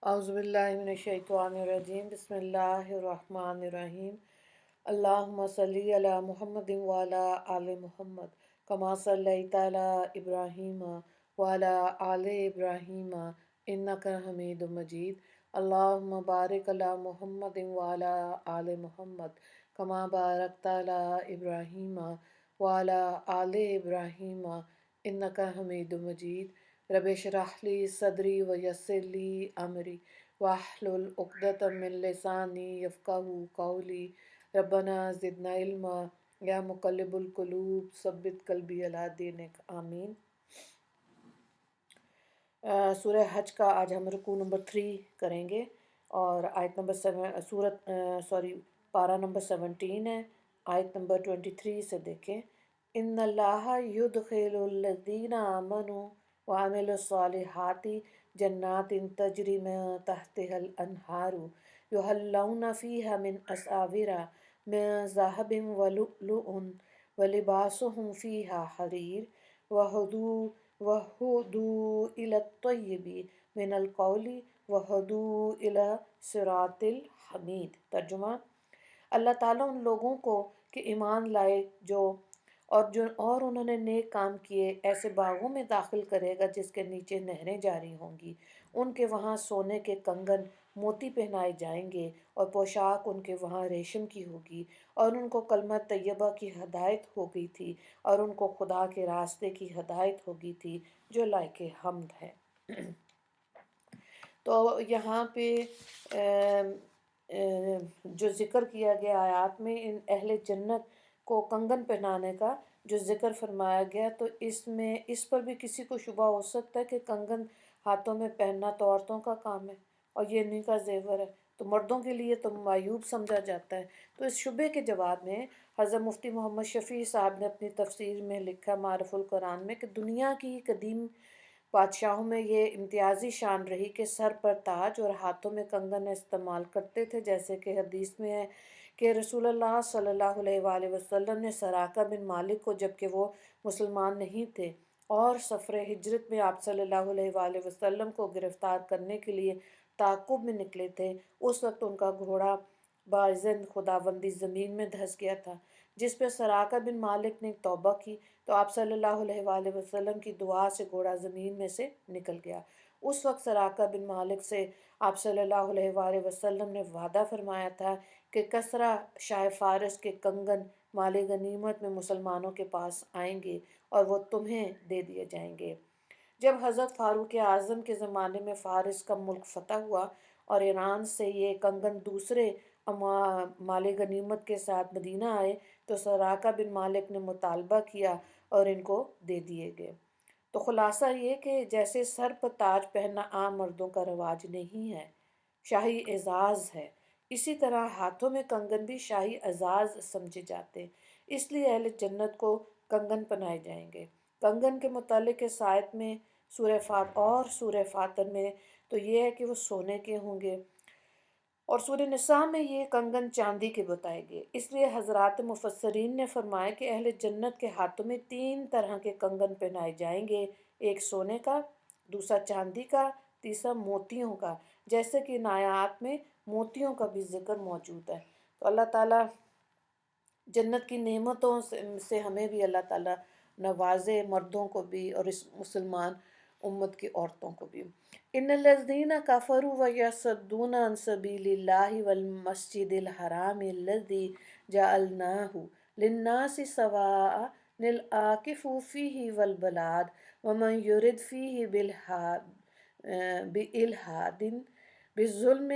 أعوذ بالله من الشيطان الرجيم بسم الله الرحمن الرحيم اللهم صل على محمد وعلى آل محمد كما صليت على إبراهيم وعلى آل إبراهيم إنك حميد مجيد اللهم بارك على محمد وعلى آل محمد كما باركت على إبراهيم وعلى آل إبراهيم إنك حميد مجيد رب اشرح لي صدری ویسر لی امری واحلل عقدۃ من لسانی یفقهوا قولی ربنا زدنا علما یا مقلب القلوب ثبت قلبی علی دینک آمین۔ سورہ حج کا آج ہم رکوع نمبر 3 کریں گے اور آیت نمبر 7 پارہ نمبر 17 ہے، آیت نمبر 23 سے دیکھیں۔ ان اللہ یدخل الذین آمنوا وعملوا الصالحات جنات تجری من تحتها الانہار یحلون فیہا من اساور من ذہب ولؤلؤ ولباسهم فیہا حریر وَهُدُوا إِلَى الطَّيِّبِ مِنَ الْقَوْلِ وَهُدُوا إِلَى صِرَاطِ الْحَمِيدِ۔ ترجمہ: اللہ تعالیٰ ان لوگوں کو کہ ایمان لائے اور انہوں نے نیک کام کیے ایسے باغوں میں داخل کرے گا جس کے نیچے نہریں جاری ہوں گی، ان کے وہاں سونے کے کنگن موتی پہنائے جائیں گے اور پوشاک ان کے وہاں ریشم کی ہوگی، اور ان کو کلمہ طیبہ کی ہدایت ہو گئی تھی اور ان کو خدا کے راستے کی ہدایت ہو گئی تھی جو لائق حمد ہے۔ تو یہاں پہ جو ذکر کیا گیا آیات میں ان اہل جنت کو کنگن پہنانے کا جو ذکر فرمایا گیا، تو اس میں اس پر بھی کسی کو شبہ ہو سکتا ہے کہ کنگن ہاتھوں میں پہننا تو عورتوں کا کام ہے اور یہ انہیں کا زیور ہے، تو مردوں کے لیے تو معیوب سمجھا جاتا ہے۔ تو اس شبے کے جواب میں حضرت مفتی محمد شفیع صاحب نے اپنی تفسیر میں لکھا معرف القرآن میں کہ دنیا کی قدیم بادشاہوں میں یہ امتیازی شان رہی کہ سر پر تاج اور ہاتھوں میں کنگن استعمال کرتے تھے، جیسے کہ حدیث میں ہے کہ رسول اللہ صلی اللہ علیہ وآلہ وسلم نے سراقہ بن مالک کو، جبکہ وہ مسلمان نہیں تھے اور سفر ہجرت میں آپ صلی اللہ علیہ وآلہ وسلم کو گرفتار کرنے کے لیے تعاقب میں نکلے تھے، اس وقت ان کا گھوڑا باذن خداوندی زمین میں دھس گیا تھا، جس پہ سراقہ بن مالک نے توبہ کی تو آپ صلی اللہ علیہ وآلہ وسلم کی دعا سے گھوڑا زمین میں سے نکل گیا۔ اس وقت سراقہ بن مالک سے آپ صلی اللہ علیہ وآلہ وسلم نے وعدہ فرمایا تھا کہ کسریٰ شاہ فارس کے کنگن مال غنیمت میں مسلمانوں کے پاس آئیں گے اور وہ تمہیں دے دیے جائیں گے۔ جب حضرت فاروق اعظم کے زمانے میں فارس کا ملک فتح ہوا اور ایران سے یہ کنگن دوسرے مال غنیمت کے ساتھ مدینہ آئے تو سراقہ بن مالک نے مطالبہ کیا اور ان کو دے دیے گئے۔ تو خلاصہ یہ کہ جیسے سر پر تاج پہننا عام مردوں کا رواج نہیں ہے، شاہی اعزاز ہے، اسی طرح ہاتھوں میں کنگن بھی شاہی اعزاز سمجھے جاتے ہیں، اس لیے اہل جنت کو کنگن پہنائے جائیں گے۔ کنگن کے متعلق اس آیت میں سورہ فاتر میں تو یہ ہے کہ وہ سونے کے ہوں گے، اور سورہ نساء میں یہ کنگن چاندی کے بتائے گئے۔ اس لیے حضرات مفسرین نے فرمایا کہ اہل جنت کے ہاتھوں میں 3 طرح کے کنگن پہنائے جائیں گے، ایک سونے کا، دوسرا چاندی کا، تیسرا موتیوں کا، جیسے کہ ان آیات میں موتیوں کا بھی ذکر موجود ہے۔ تو اللہ تعالیٰ جنت کی نعمتوں سے ہمیں بھی اللہ تعالیٰ نوازے، مردوں کو بھی اور اس مسلمان امت کی عورتوں کو بھی۔ ان الذین کفروا ویصدون عن سبیل اللہ والمسجد الحرام الذی جعلناہ للناس سواء العاکف فیہ والباد ومن یرد فیہ بإلحاد بظلم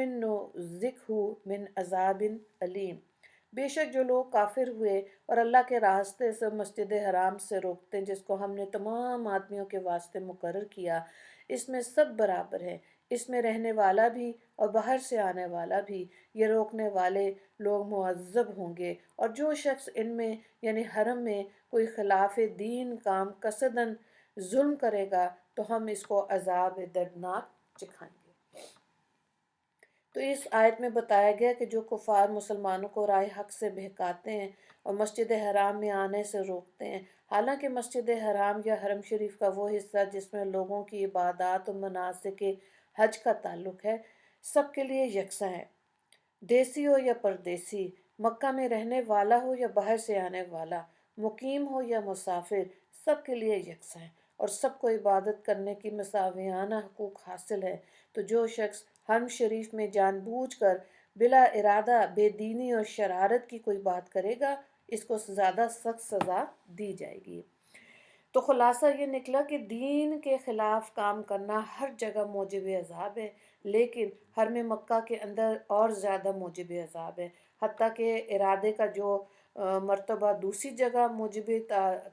نذقہ من عذاب علیم۔ بے شک جو لوگ کافر ہوئے اور اللہ کے راستے سے مسجد حرام سے روکتے ہیں جس کو ہم نے تمام آدمیوں کے واسطے مقرر کیا، اس میں سب برابر ہیں، اس میں رہنے والا بھی اور باہر سے آنے والا بھی، یہ روکنے والے لوگ معذب ہوں گے، اور جو شخص ان میں یعنی حرم میں کوئی خلاف دین کام قصداً ظلم کرے گا تو ہم اس کو عذاب دردناک چکھائیں گے۔ تو اس آیت میں بتایا گیا کہ جو کفار مسلمانوں کو راہ حق سے بہکاتے ہیں اور مسجد حرام میں آنے سے روکتے ہیں، حالانکہ مسجد حرام یا حرم شریف کا وہ حصہ جس میں لوگوں کی عبادات و مناسک حج کا تعلق ہے سب کے لیے یکساں ہے، دیسی ہو یا پردیسی، مکہ میں رہنے والا ہو یا باہر سے آنے والا، مقیم ہو یا مسافر، سب کے لیے یکساں ہے اور سب کو عبادت کرنے کی مساویانہ حقوق حاصل ہے۔ تو جو شخص حرم شریف میں جان بوجھ کر بلا ارادہ بے دینی اور شرارت کی کوئی بات کرے گا، اس کو زیادہ سخت سزا دی جائے گی۔ تو خلاصہ یہ نکلا کہ دین کے خلاف کام کرنا ہر جگہ موجب عذاب ہے، لیکن حرم مکہ کے اندر اور زیادہ موجب عذاب ہے، حتیٰ کہ ارادے کا جو مرتبہ دوسری جگہ موجب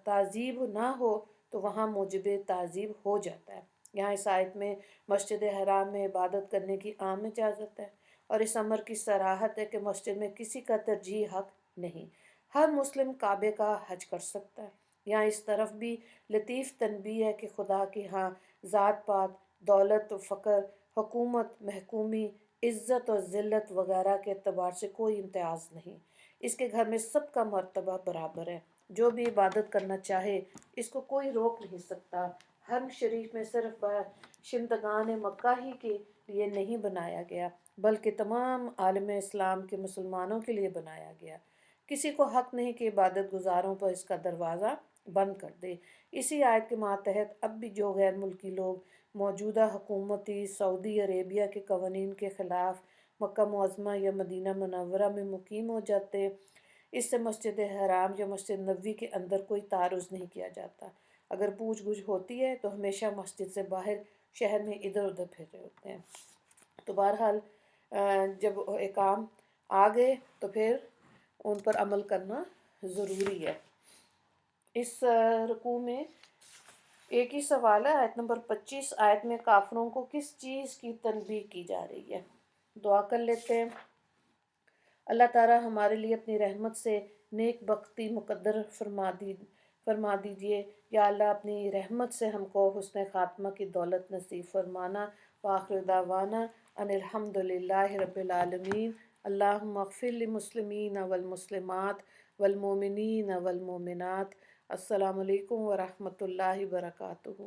تعذیب نہ ہو تو وہاں موجب تعذیب ہو جاتا ہے۔ یہاں اس آیت میں مسجد حرام میں عبادت کرنے کی عام اجازت ہے اور اس امر کی صراحت ہے کہ مسجد میں کسی کا ترجیح حق نہیں، ہر مسلم کعبے کا حج کر سکتا ہے۔ یہاں اس طرف بھی لطیف تنبیہ ہے کہ خدا کی ہاں ذات پات، دولت و فقر، حکومت، محکومی، عزت اور ذلت وغیرہ کے اعتبار سے کوئی امتیاز نہیں، اس کے گھر میں سب کا مرتبہ برابر ہے، جو بھی عبادت کرنا چاہے اس کو کوئی روک نہیں سکتا۔ حرم شریف میں صرف باشندگان مکہ ہی کے لیے نہیں بنایا گیا بلکہ تمام عالم اسلام کے مسلمانوں کے لیے بنایا گیا، کسی کو حق نہیں کہ عبادت گزاروں پر اس کا دروازہ بند کر دے۔ اسی آیت کے ماتحت اب بھی جو غیر ملکی لوگ موجودہ حکومتی سعودی عربیہ کے قوانین کے خلاف مکہ معظمہ یا مدینہ منورہ میں مقیم ہو جاتے، اس سے مسجد حرام یا مسجد نبوی کے اندر کوئی تعرض نہیں کیا جاتا۔ اگر پوچھ گچھ ہوتی ہے تو ہمیشہ مسجد سے باہر شہر میں ادھر ادھر پھر رہے ہوتے ہیں۔ تو بہرحال جب احکام آ گئے تو پھر ان پر عمل کرنا ضروری ہے۔ اس رکوع میں ایک ہی سوال ہے، آیت نمبر 25 آیت میں کافروں کو کس چیز کی تنبیہ کی جا رہی ہے؟ دعا کر لیتے ہیں۔ اللہ تعالیٰ ہمارے لیے اپنی رحمت سے نیک بختی مقدر فرما دیجئے۔ یا اللہ اپنی رحمت سے ہم کو حسن خاتمہ کی دولت نصیب فرمانا۔ وآخر دعوانا ان الحمد للہ رب العالمین۔ اللہم اغفر للمسلمین والمسلمات والمؤمنین والمؤمنات۔ السلام علیکم ورحمۃ اللہ وبرکاتہ۔